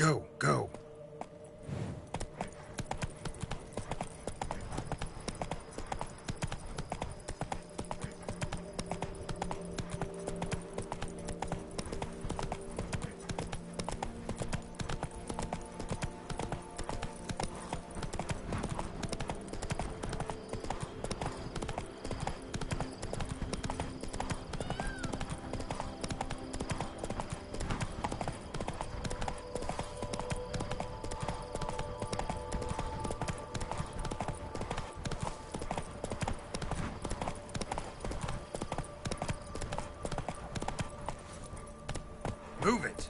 Go, go. Move it!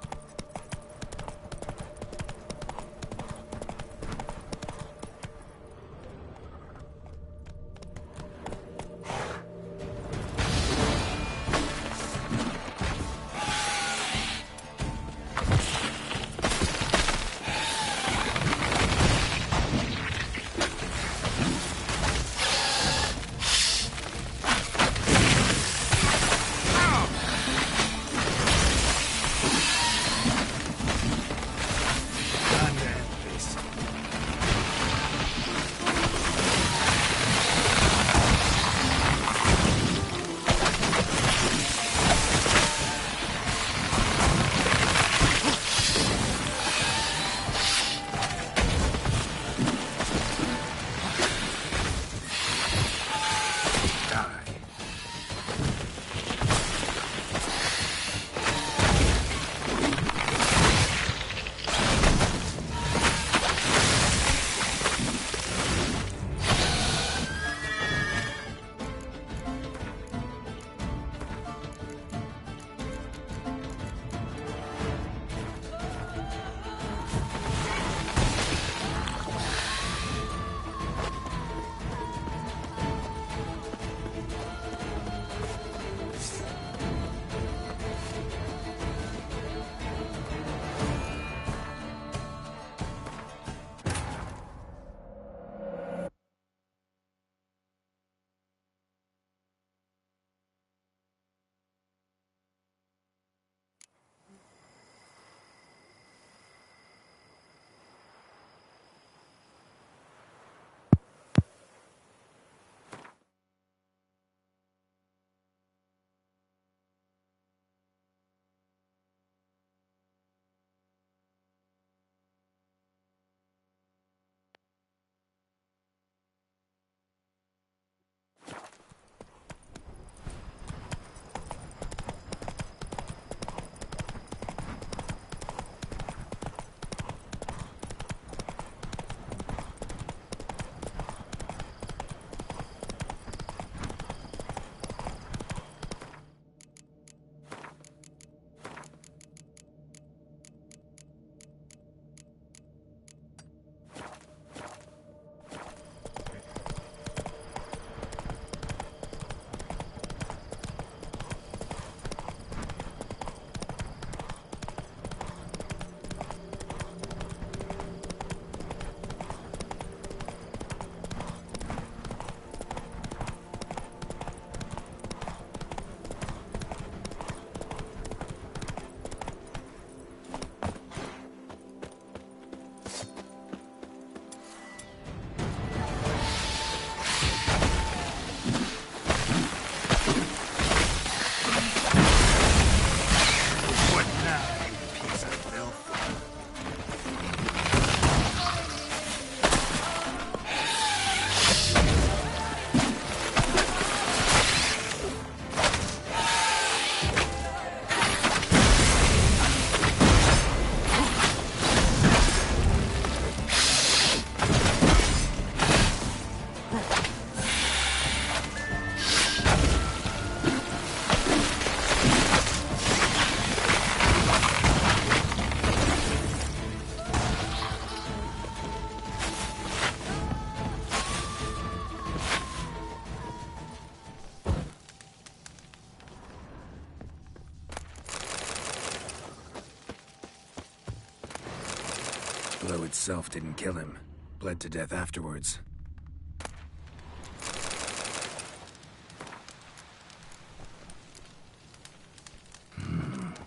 blow itself didn't kill him. Bled to death afterwards.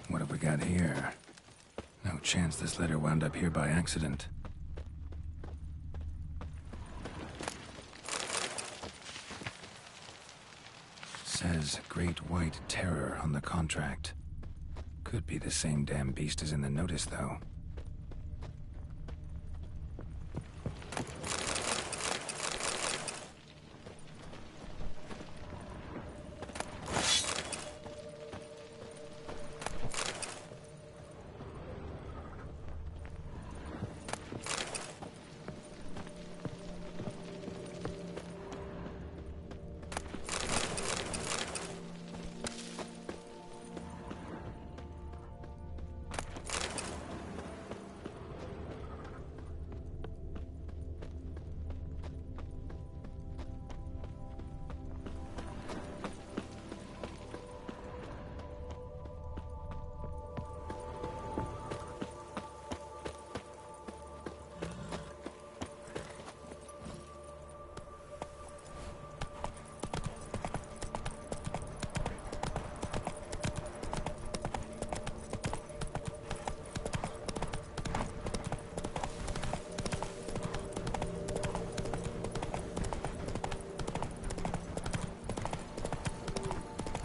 What have we got here? No chance this letter wound up here by accident. Says Great White Terror on the contract. Could be the same damn beast as in the notice, though.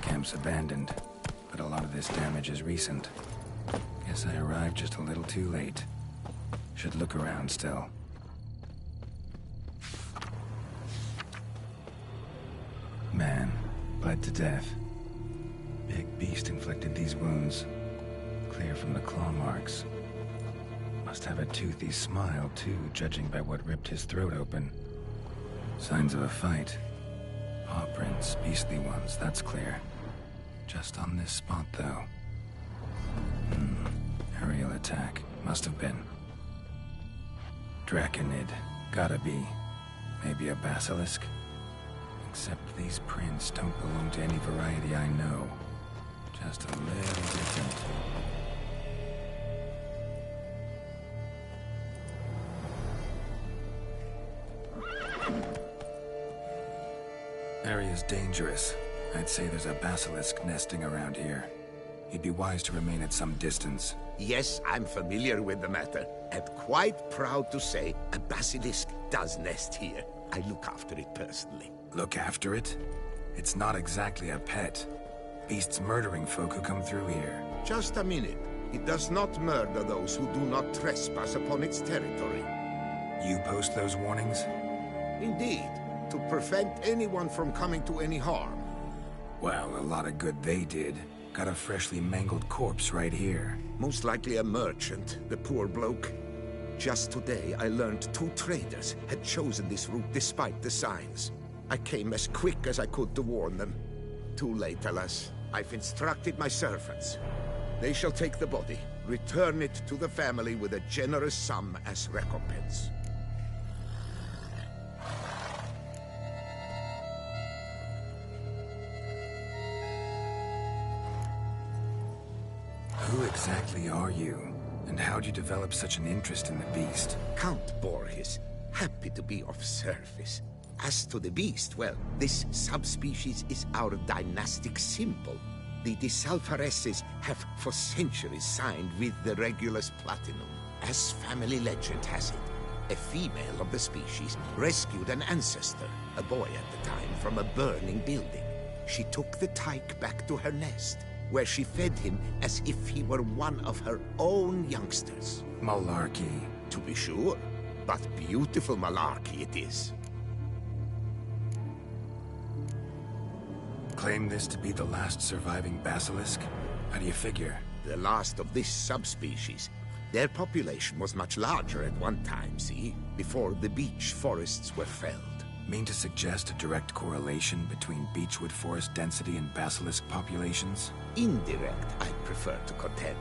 Camp's abandoned, but a lot of this damage is recent. Guess I arrived just a little too late. Should look around still. Man, bled to death. Big beast inflicted these wounds. Clear from the claw marks. Must have a toothy smile, too, judging by what ripped his throat open. Signs of a fight. Paw prints, beastly ones, that's clear. Just on this spot, though. Aerial attack. Must have been. Draconid. Gotta be. Maybe a basilisk? Except these prints don't belong to any variety I know. Just a little different. Area's dangerous. I'd say there's a basilisk nesting around here. You'd be wise to remain at some distance. Yes, I'm familiar with the matter, and quite proud to say a basilisk does nest here. I look after it personally. Look after it? It's not exactly a pet. Beasts murdering folk who come through here. Just a minute. It does not murder those who do not trespass upon its territory. You post those warnings? Indeed, to prevent anyone from coming to any harm. Well, a lot of good they did. Got a freshly mangled corpse right here. Most likely a merchant, the poor bloke. Just today, I learned 2 traders had chosen this route despite the signs. I came as quick as I could to warn them. Too late, alas. I've instructed my servants. They shall take the body, return it to the family with a generous sum as recompense. Who exactly are you? And how'd you develop such an interest in the beast? Count Borges, happy to be of service. As to the beast, well, this subspecies is our dynastic symbol. The Disalfareses have for centuries signed with the Regulus Platinum. As family legend has it, a female of the species rescued an ancestor, a boy at the time, from a burning building. She took the tyke back to her nest, where she fed him as if he were one of her own youngsters. Malarkey. To be sure, but beautiful malarkey it is. Claim this to be the last surviving basilisk? How do you figure? The last of this subspecies. Their population was much larger at one time, see? Before the beech forests were felled. Mean to suggest a direct correlation between beechwood forest density and basilisk populations? Indirect, I prefer to contend.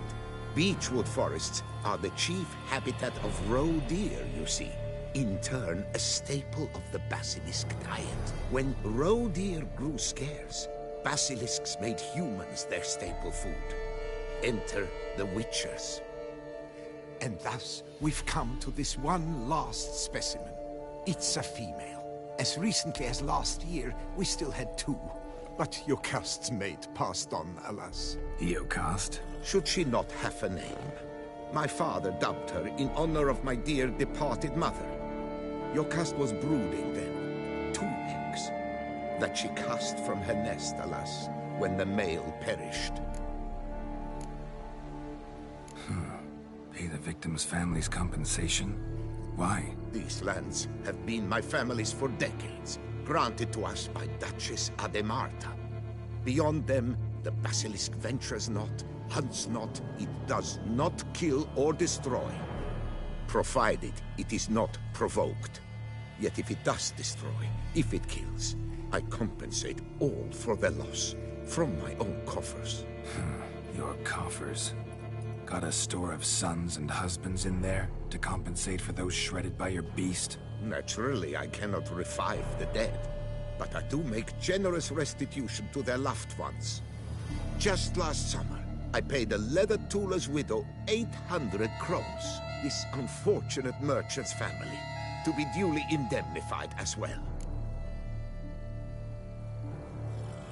Beechwood forests are the chief habitat of roe deer, you see. In turn, a staple of the basilisk diet. When roe deer grew scarce, basilisks made humans their staple food. Enter the witchers. And thus, we've come to this one last specimen. It's a female. As recently as last year, we still had 2. But Jocast's mate passed on, alas. Jocast? Should she not have a name? My father dubbed her in honor of my dear departed mother. Your cast was brooding then. 2 eggs. That she cast from her nest, alas, when the male perished. Pay the victim's family's compensation? Why? These lands have been my family's for decades, granted to us by Duchess Ademarta. Beyond them, the basilisk ventures not, hunts not, it does not kill or destroy, provided it is not provoked. Yet if it does destroy, if it kills, I compensate all for the loss, from my own coffers. Your coffers? Got a store of sons and husbands in there to compensate for those shredded by your beast? Naturally, I cannot revive the dead, but I do make generous restitution to their loved ones. Just last summer, I paid a leather tooler's widow 800 crowns, this unfortunate merchant's family, to be duly indemnified as well.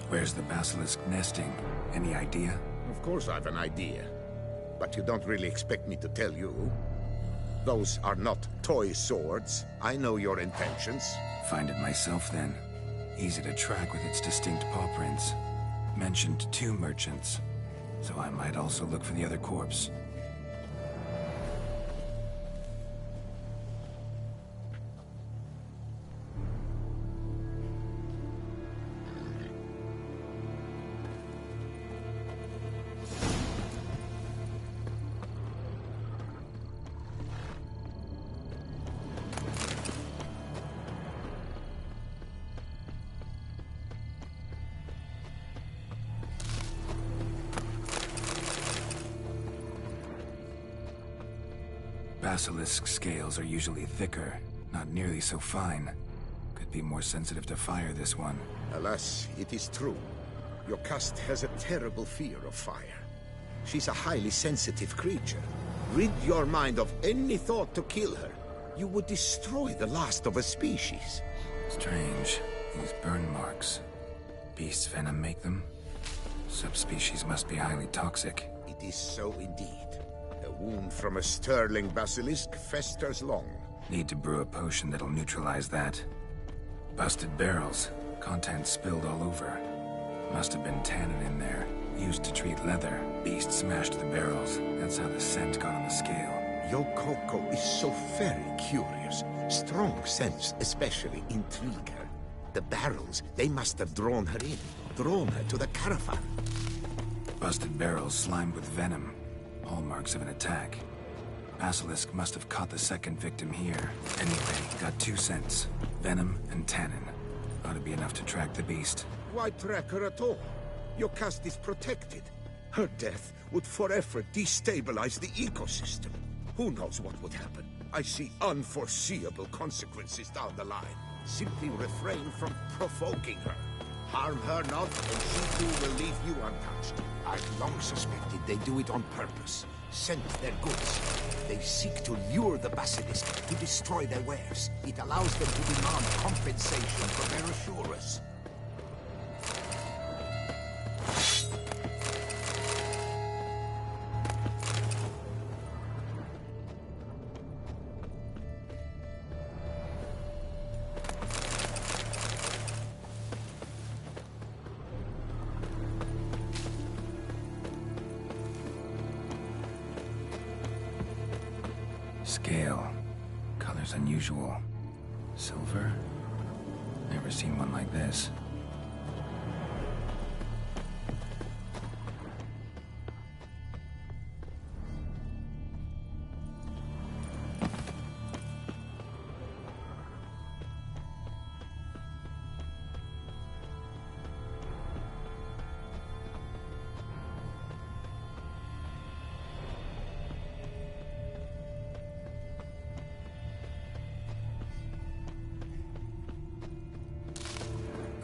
Where's the basilisk nesting? Any idea? Of course I've an idea, but you don't really expect me to tell you. Those are not toy swords. I know your intentions. Find it myself then. Easy to track with its distinct paw prints. Mentioned 2 merchants, so I might also look for the other corpse. Basilisk scales are usually thicker, not nearly so fine. Could be more sensitive to fire, this one. Alas, it is true. Your caste has a terrible fear of fire. She's a highly sensitive creature. Rid your mind of any thought to kill her. You would destroy the last of a species. Strange. These burn marks. Beast's venom make them? Subspecies must be highly toxic. It is so indeed. A wound from a sterling basilisk festers long. Need to brew a potion that'll neutralize that. Busted barrels. Contents spilled all over. Must have been tannin in there. Used to treat leather. Beast smashed the barrels. That's how the scent got on the scale. Yokoko is so very curious. Strong scents especially intrigue her. The barrels, they must have drawn her in. Drawn her to the caravan. Busted barrels slimed with venom. Hallmarks of an attack. Basilisk must have caught the second victim here. Anyway, got 2 scents. Venom and tannin. Ought to be enough to track the beast. Why track her at all? Your caste is protected. Her death would forever destabilize the ecosystem. Who knows what would happen? I see unforeseeable consequences down the line. Simply refrain from provoking her. Harm her not, and she too will leave you untouched. I've long suspected they do it on purpose. Scent their goods. They seek to lure the basilisk, to destroy their wares. It allows them to demand compensation from their assurers. Scale. Color's unusual. Silver? Never seen one like this.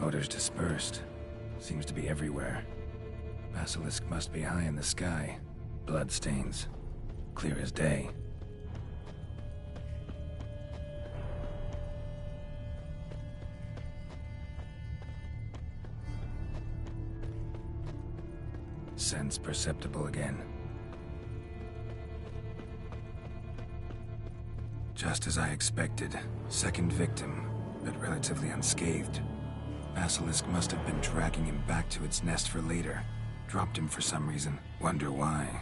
Odors dispersed. Seems to be everywhere. Basilisk must be high in the sky. Blood stains. Clear as day. Scents perceptible again. Just as I expected. Second victim, but relatively unscathed. Basilisk must have been dragging him back to its nest for later. Dropped him for some reason. Wonder why.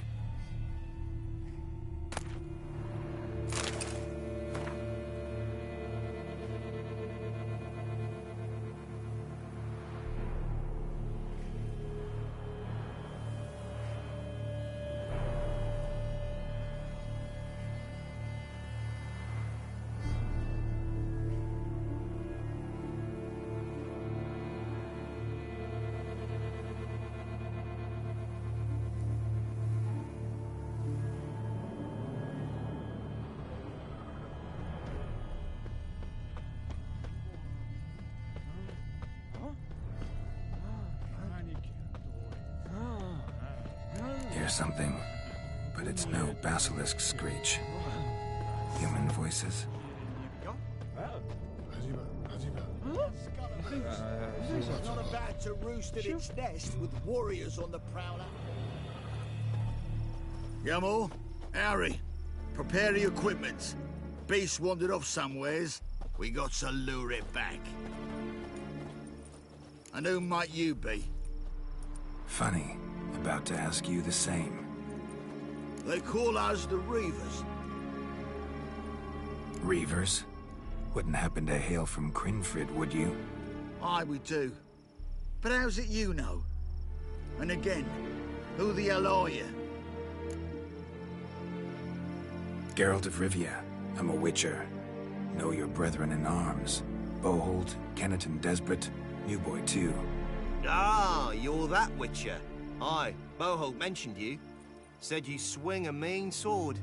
Hear something, but it's no basilisk screech. Human voices? It's not about to roost in its nest with warriors on the prowl. Yamal, Harry, prepare the equipment. Beast wandered off somewheres. We got to lure it back. And who might you be? Funny. About to ask you the same. They call us the Reavers. Reavers? Wouldn't happen to hail from Crinfrid, would you? Aye, we do. But how's it you know? And again, who the hell are you? Geralt of Rivia. I'm a witcher. Know your brethren in arms. Bohold, Kennet and Desperate, New Boy too. Ah, you're that witcher. Aye, Bohold mentioned you. Said you swing a mean sword.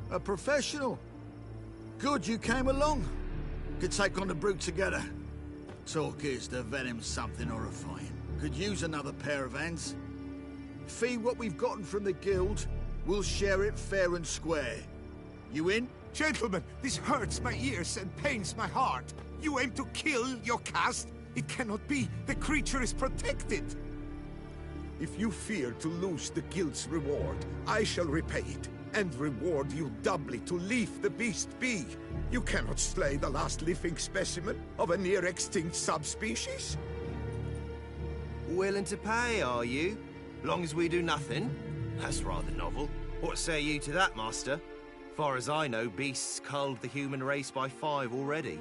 A professional. Good you came along. Could take on the brute together. Talk is the venom's something horrifying. Could use another pair of hands. Fee what we've gotten from the guild, we'll share it fair and square. You in? Gentlemen, this hurts my ears and pains my heart. You aim to kill your caste? It cannot be. The creature is protected. If you fear to lose the guild's reward, I shall repay it, and reward you doubly to leave the beast be. You cannot slay the last living specimen of a near-extinct subspecies. Willing to pay, are you? Long as we do nothing? That's rather novel. What say you to that, master? Far as I know, beasts culled the human race by 5 already.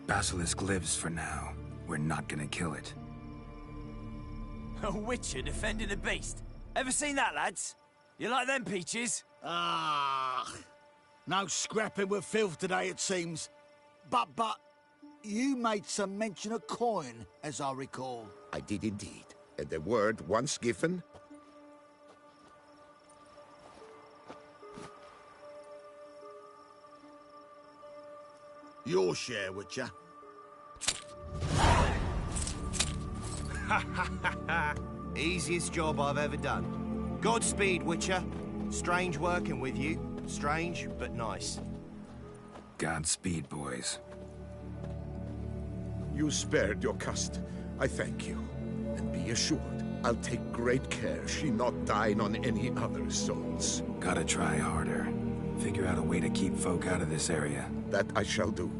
Basilisk lives for now. We're not gonna kill it. A witcher defending a beast. Ever seen that, lads? You like them peaches? Ah, no scrapping with filth today, it seems. But, you made some mention of coin, as I recall. I did indeed. And the word once given... Your share, Witcher. Easiest job I've ever done. Godspeed, Witcher. Strange working with you. Strange, but nice. Godspeed, boys. You spared your cust. I thank you. And be assured, I'll take great care she not dine on any other souls. Gotta try harder. Figure out a way to keep folk out of this area. That I shall do.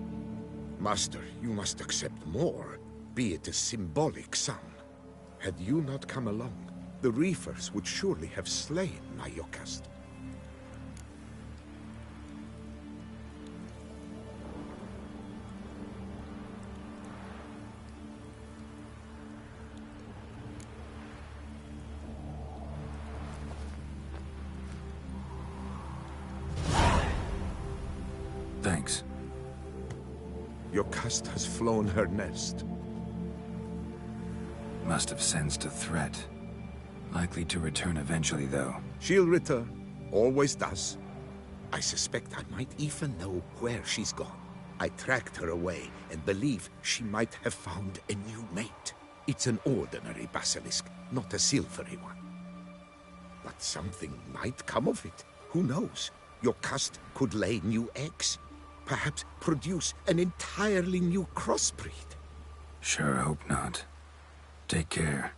Master, you must accept more, be it a symbolic sum. Had you not come along, the Reefers would surely have slain my Yokast. Thanks. Yokast has flown her nest. Must have sensed a threat. Likely to return eventually, though. She'll return. Always does. I suspect I might even know where she's gone. I tracked her away and believe she might have found a new mate. It's an ordinary basilisk, not a silvery one. But something might come of it. Who knows? Yokast could lay new eggs. Perhaps produce an entirely new crossbreed. Sure hope not. Take care.